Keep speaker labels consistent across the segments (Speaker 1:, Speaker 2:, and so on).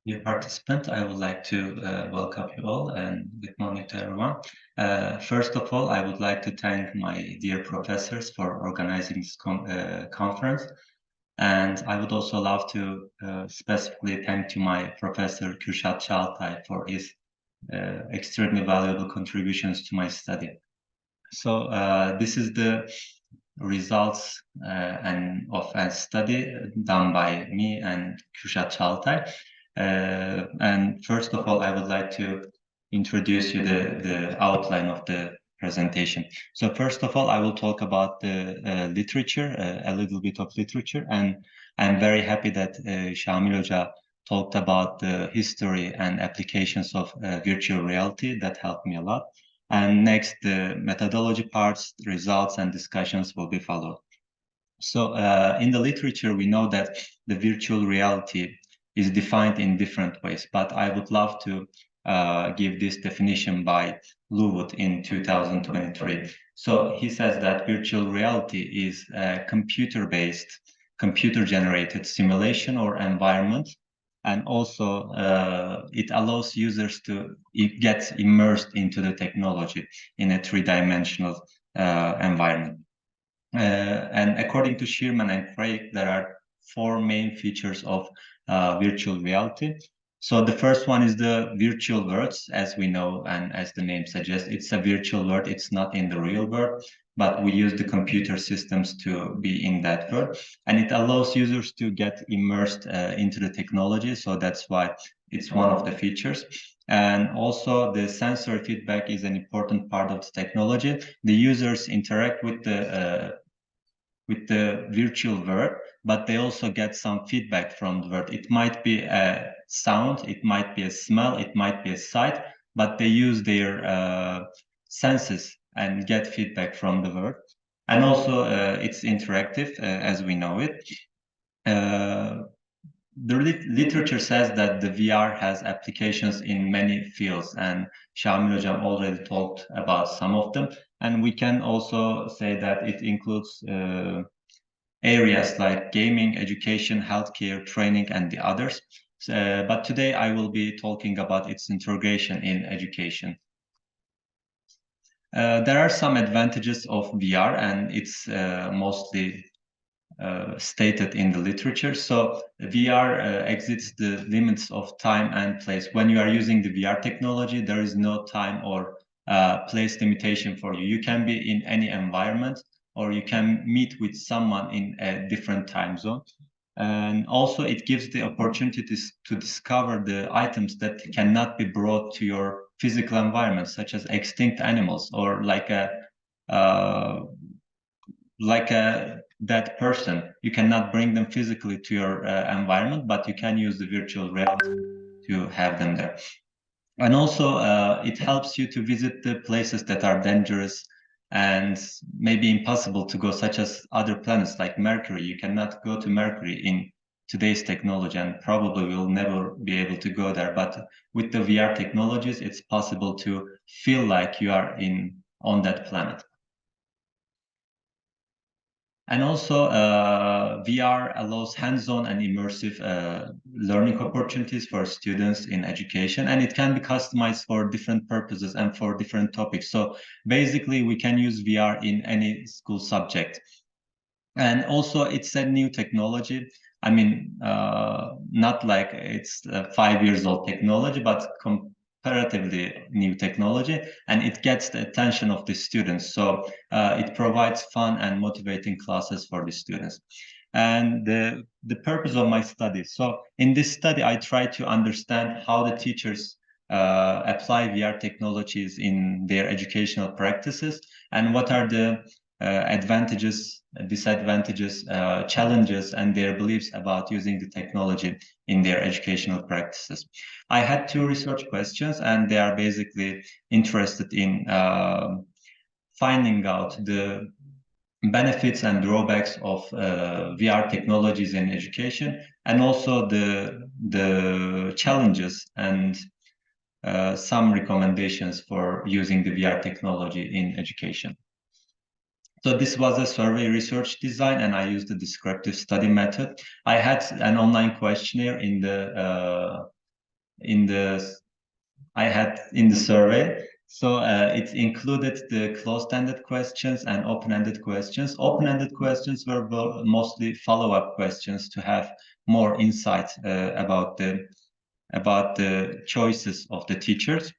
Speaker 1: Dear participant, I would like to welcome you all and good morning to everyone. First of all, I would like to thank my dear professors for organizing this conference. And I would also love to specifically thank to my professor Kürşat Çağıltay for his extremely valuable contributions to my study. So this is the results of a study done by me and Kürşat Çağıltay. And first of all, I would like to introduce you the outline of the presentation. So first of all, I will talk about the literature, a little bit of literature, and I'm very happy that Şamil Hoca talked about the history and applications of virtual reality. That helped me a lot. And next, the methodology parts, results, and discussions will be followed. So in the literature, we know that the virtual reality is defined in different ways, but I would love to give this definition by Leavitt in 2023. So he says that virtual reality is a computer-based, computer-generated simulation or environment, and also it allows users to get immersed into the technology in a three-dimensional environment. And according to Shearman and Craig, there are four main features of virtual reality. So the first one is the virtual worlds, as we know, and as the name suggests, it's a virtual world. It's not in the real world, but we use the computer systems to be in that world. And it allows users to get immersed into the technology. So that's why it's one of the features. And also the sensory feedback is an important part of the technology. The users interact with the virtual world, but they also get some feedback from the world. It might be a sound, it might be a smell, it might be a sight, but they use their senses and get feedback from the world. And also it's interactive as we know it. The literature says that the VR has applications in many fields, and Şamil Hocam already talked about some of them. And we can also say that it includes areas like gaming, education, healthcare, training, and the others. But today I will be talking about its integration in education. There are some advantages of VR, and it's mostly stated in the literature. So VR exceeds the limits of time and place. When you are using the VR technology, there is no time or place limitation for you. You can be in any environment, or you can meet with someone in a different time zone. And also it gives the opportunity to discover the items that cannot be brought to your physical environment, such as extinct animals or like a that person. You cannot bring them physically to your environment, but you can use the virtual reality to have them there. And also it helps you to visit the places that are dangerous and maybe impossible to go, such as other planets like Mercury. You cannot go to Mercury in today's technology, and probably will never be able to go there. But with the VR technologies, it's possible to feel like you are on that planet. And also, VR allows hands-on and immersive learning opportunities for students in education, and it can be customized for different purposes and for different topics. So basically, we can use VR in any school subject. And also, it's a new technology. I mean, not like it's 5 years old technology, but comparatively new technology, and it gets the attention of the students. So it provides fun and motivating classes for the students. And the purpose of my study. So in this study, I try to understand how the teachers apply VR technologies in their educational practices, and what are the advantages, disadvantages, challenges, and their beliefs about using the technology in their educational practices. I had 2 research questions, and they are basically interested in finding out the benefits and drawbacks of VR technologies in education, and also the challenges and some recommendations for using the VR technology in education. So this was a survey research design, and I used the descriptive study method. I had an online questionnaire in the I had in the survey. So it included the closed-ended questions and open-ended questions. Open-ended questions were mostly follow-up questions to have more insight about the choices of the teachers.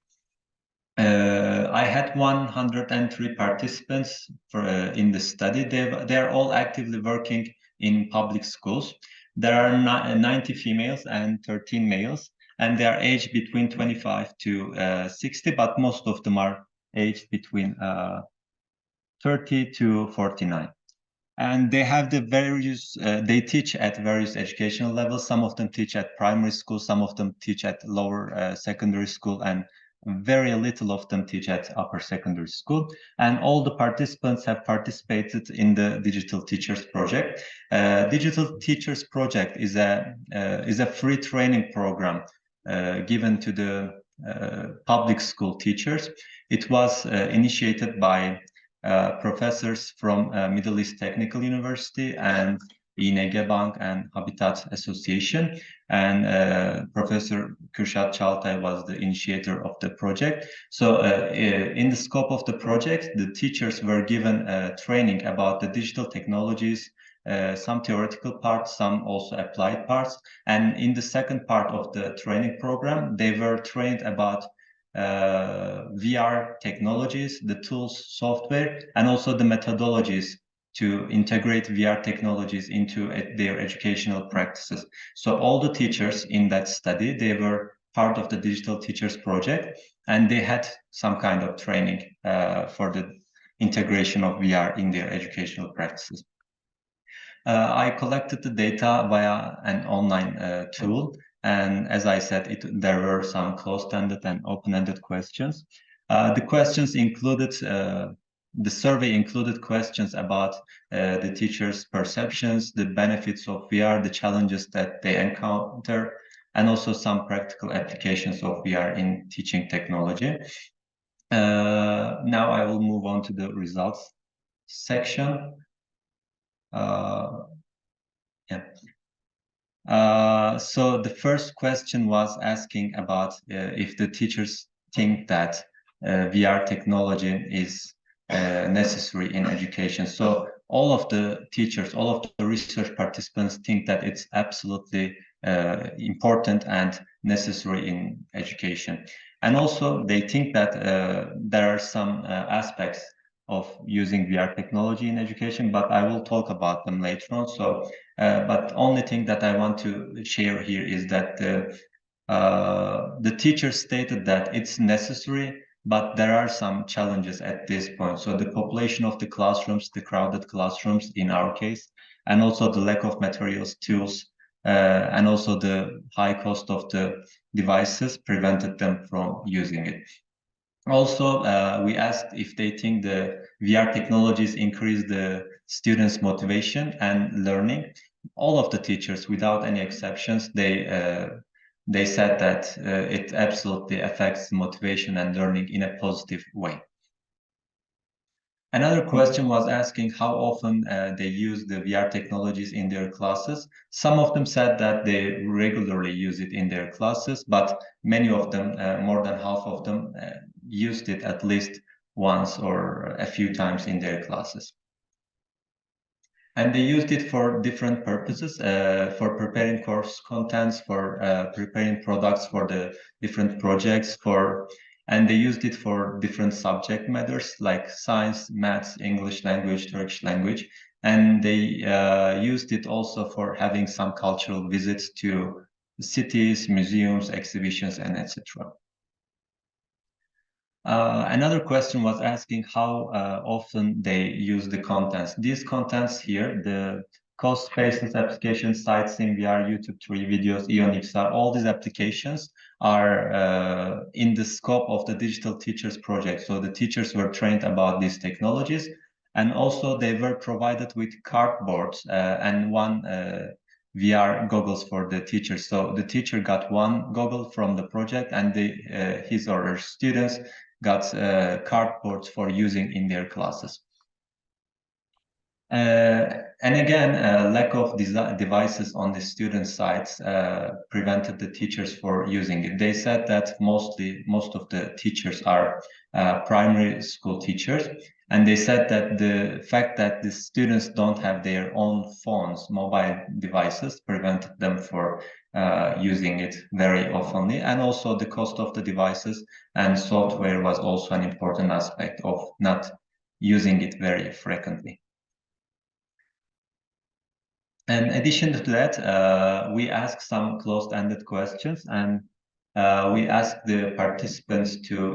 Speaker 1: I had 103 participants in the study. They're all actively working in public schools. There are 90 females and 13 males, and they are aged between 25 to 60, but most of them are aged between 30 to 49. And they have they teach at various educational levels. Some of them teach at primary school, some of them teach at lower secondary school, and very little of them teach at upper secondary school. And all the participants have participated in the Digital Teachers Project. Digital Teachers Project is a free training program given to the public school teachers. It was initiated by professors from Middle East Technical University and İNG Bank and Habitat Association. And Professor Kürşat Çağıltay was the initiator of the project. So in the scope of the project, the teachers were given training about the digital technologies, some theoretical parts, some also applied parts. And in the second part of the training program, they were trained about VR technologies, the tools, software, and also the methodologies to integrate VR technologies into their educational practices. So all the teachers in that study, they were part of the Digital Teachers Project, and they had some kind of training for the integration of VR in their educational practices. I collected the data via an online tool. And as I said, there were some closed-ended and open-ended questions. The questions included, the survey included questions about the teachers' perceptions, the benefits of VR, the challenges that they encounter, and also some practical applications of VR in teaching technology. Now I will move on to the results section. Yeah. So the first question was asking about if the teachers think that VR technology is necessary in education. So all of the teachers, all of the research participants think that it's absolutely important and necessary in education. And also they think that there are some aspects of using VR technology in education, but I will talk about them later on. So, but only thing that I want to share here is that the teacher stated that it's necessary, but there are some challenges at this point. So the population of the classrooms, the crowded classrooms in our case, and also the lack of materials, tools, and also the high cost of the devices prevented them from using it. Also, we asked if they think the VR technologies increase the students' motivation and learning. All of the teachers, without any exceptions, they said that it absolutely affects motivation and learning in a positive way. Another question was asking how often they use the VR technologies in their classes. Some of them said that they regularly use it in their classes, but many of them, more than half of them, used it at least once or a few times in their classes. And they used it for different purposes, for preparing course contents, for preparing products for the different projects, and they used it for different subject matters like science, maths, English language, Turkish language. And they used it also for having some cultural visits to cities, museums, exhibitions, and etc. Another question was asking how often they use the contents. These contents here, the cost spaces, application sites, SimVR, YouTube 3 videos, EONXR, all these applications are in the scope of the Digital Teachers Project. So the teachers were trained about these technologies, and also they were provided with cardboards and one VR goggles for the teachers. So the teacher got one goggle from the project, and his or her students got cardboards for using in their classes. And again, lack of devices on the student sides prevented the teachers for using it. They said that most of the teachers are primary school teachers, and they said that the fact that the students don't have their own phones, mobile devices, prevented them for using it very oftenly, and also the cost of the devices and software was also an important aspect of not using it very frequently. In addition to that, we asked some closed-ended questions, and we asked the participants to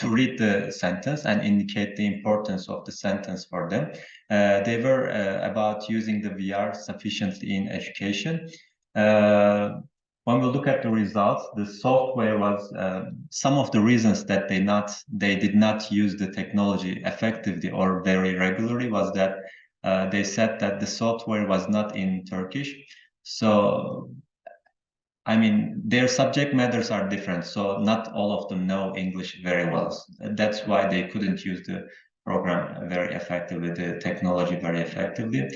Speaker 1: read the sentence and indicate the importance of the sentence for them. They were about using the VR sufficiently in education. When we look at the results, the software was some of the reasons that they did not use the technology effectively or very regularly was that they said that the software was not in Turkish. So, I mean, their subject matters are different. So not all of them know English very well. That's why they couldn't use the program very effectively, the technology very effectively.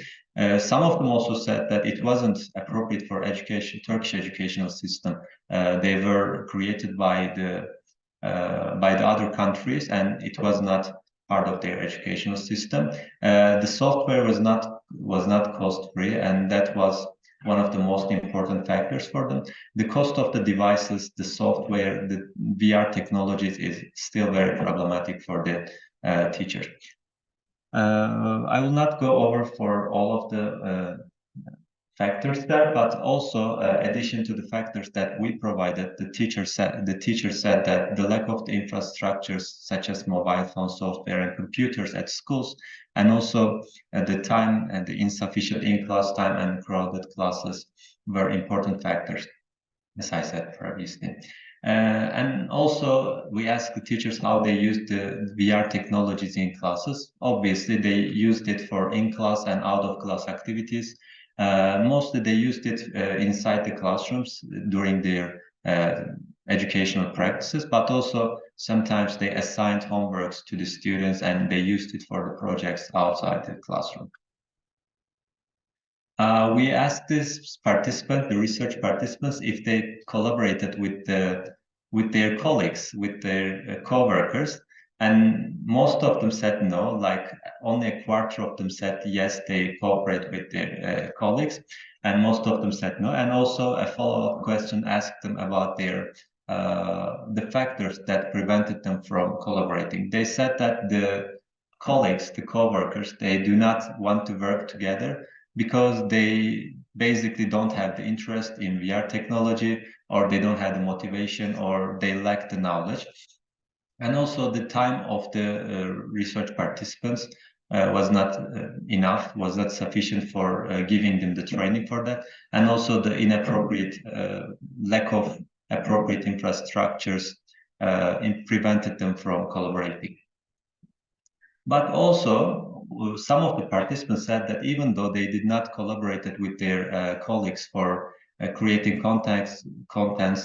Speaker 1: Some of them also said that it wasn't appropriate for Turkish educational system. They were created by the other countries, and it was not part of their educational system. The software was not cost-free, and that was one of the most important factors for them. The cost of the devices, the software, the VR technologies is still very problematic for the teachers. I will not go over for all of the factors there, but also addition to the factors that we provided, the teacher said that the lack of the infrastructures such as mobile phone software and computers at schools, and also the time and the insufficient in-class time and crowded classes were important factors, as I said previously. And also, we asked the teachers how they used the VR technologies in classes. Obviously, they used it for in-class and out-of-class activities. Mostly they used it inside the classrooms during their educational practices, but also sometimes they assigned homeworks to the students and they used it for the projects outside the classroom. We asked the research participants, if they collaborated with their colleagues, with their co-workers, and most of them said no. Like only a quarter of them said yes, they cooperate with their colleagues, and most of them said no. And also a follow-up question asked them about the factors that prevented them from collaborating. They said that the colleagues, the co-workers, they do not want to work together because they basically don't have the interest in VR technology, or they don't have the motivation, or they lack the knowledge. And also the time of the research participants was not enough, was not sufficient for giving them the training for that. And also the inappropriate lack of appropriate infrastructures prevented them from collaborating. But also, some of the participants said that even though they did not collaborate with their colleagues for creating contents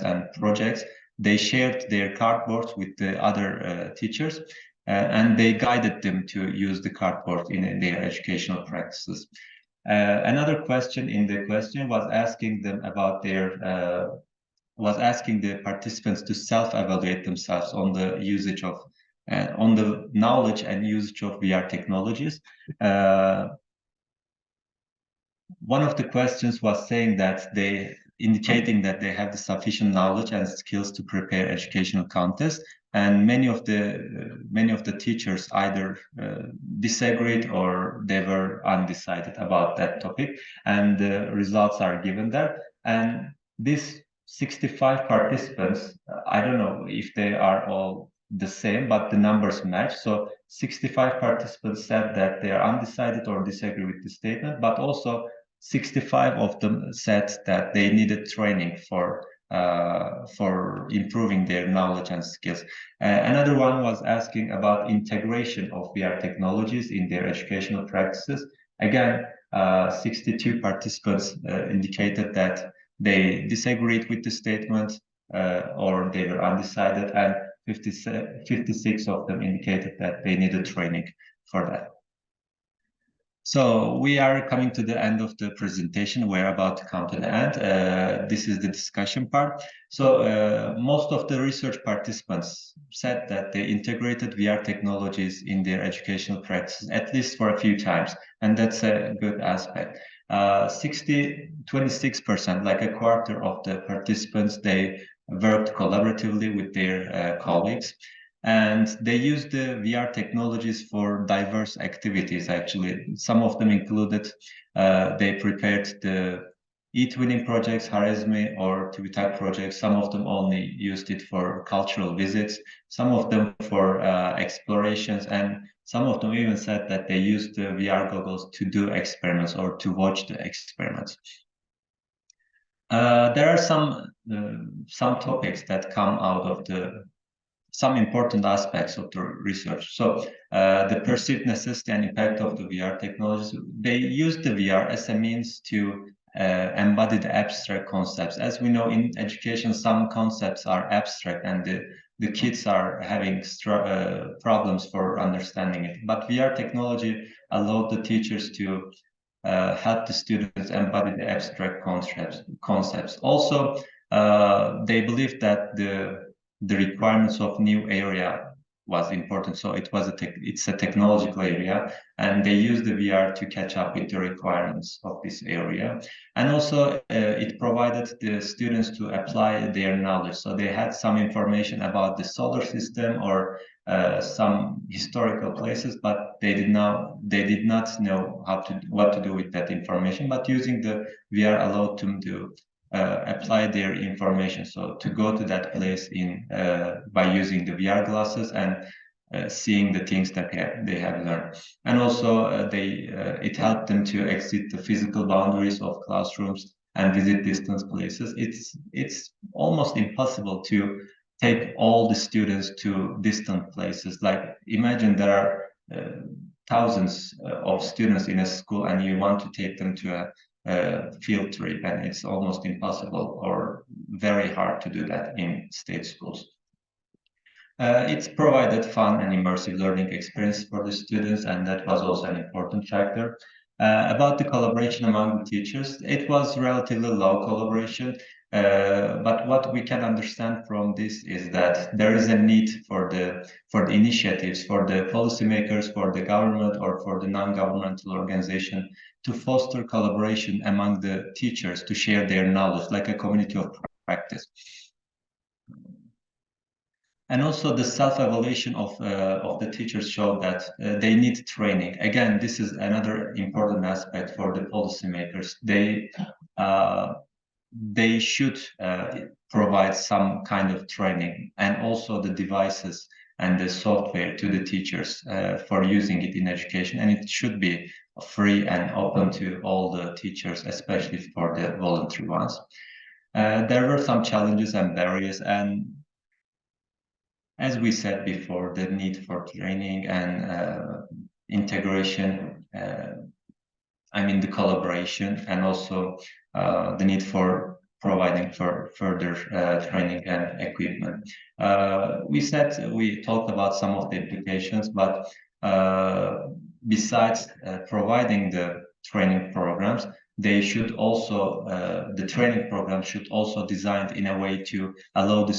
Speaker 1: and projects, they shared their cardboards with the other teachers, and they guided them to use the cardboard in their educational practices. Another question in the question was asking them about was asking the participants to self-evaluate themselves on the usage of on the knowledge and usage of VR technologies. One of the questions was saying that indicating that they have the sufficient knowledge and skills to prepare educational contests, and many of the teachers either disagreed or they were undecided about that topic, and the results are given there. And this 65 participants, I don't know if they are all the same, but the numbers match. So 65 participants said that they are undecided or disagree with the statement, but also 65 of them said that they needed training for improving their knowledge and skills. Another one was asking about integration of VR technologies in their educational practices. Again, 62 participants indicated that they disagreed with the statement or they were undecided, and 56 of them indicated that they needed training for that. So we are coming to the end of the presentation. We're about to come to the end. This is the discussion part. So most of the research participants said that they integrated VR technologies in their educational practices, at least for a few times. And that's a good aspect. 26%, like a quarter of the participants, they worked collaboratively with their colleagues. And they use the VR technologies for diverse activities, actually. Some of them included, they prepared the e-twinning projects, Harizmi or TÜBİTAK projects. Some of them only used it for cultural visits, some of them for explorations, and some of them even said that they used the VR goggles to do experiments or to watch the experiments. There are some topics that come out of some important aspects of the research. So the perceived necessity and impact of the VR technologies, they use the VR as a means to embody the abstract concepts. As we know, in education, some concepts are abstract and the kids are having problems for understanding it. But VR technology allowed the teachers to help the students embody the abstract concepts. Also, they believe that the requirements of new area was important. So it's a technological area, and they use the VR to catch up with the requirements of this area. And also it provided the students to apply their knowledge. So they had some information about the solar system or some historical places, but they did not know what to do with that information. But using the VR allowed them to apply their information. So to go to that place by using the VR glasses and seeing the things that they have learned. And also it helped them to exit the physical boundaries of classrooms and visit distant places. It's almost impossible to take all the students to distant places. Like imagine there are thousands of students in a school and you want to take them to a field trip, and it's almost impossible or very hard to do that in state schools. It's provided fun and immersive learning experience for the students, and that was also an important factor. About the collaboration among the teachers, it was relatively low collaboration, but what we can understand from this is that there is a need for the initiatives, for the policymakers, for the government, or for the non-governmental organization to foster collaboration among the teachers to share their knowledge, like a community of practice. And also the self-evaluation of the teachers showed that they need training. Again, this is another important aspect for the policymakers. They should provide some kind of training, and also the devices and the software to the teachers for using it in education. And it should be free and open to all the teachers, especially for the voluntary ones. There were some challenges and barriers, and as we said before, the need for training and integration, I mean the collaboration, and also the need for providing for further training and equipment. We talked about some of the implications, but besides providing the training programs, they should also, the training program should also designed in a way to allow the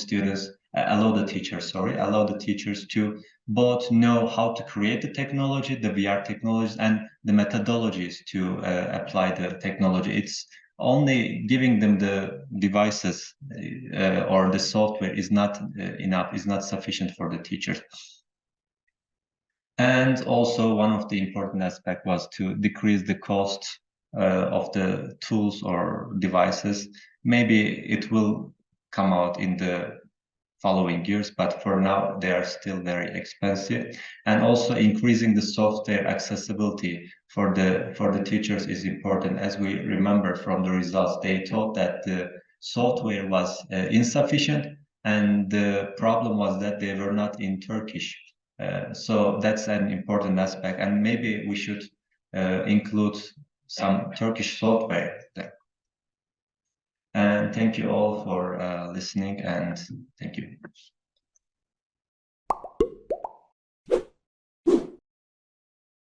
Speaker 1: teachers to both know how to create the technology, the VR technologies, and the methodologies to apply the technology. It's only giving them the devices or the software is not enough, is not sufficient for the teachers. And also one of the important aspects was to decrease the cost of the tools or devices. Maybe it will come out in the following years, but for now they are still very expensive. And also increasing the software accessibility for the teachers is important. As we remember from the results, they thought that the software was insufficient, and the problem was that they were not in Turkish. So that's an important aspect, and maybe we should include some Turkish software there. And thank you all for listening, and thank you.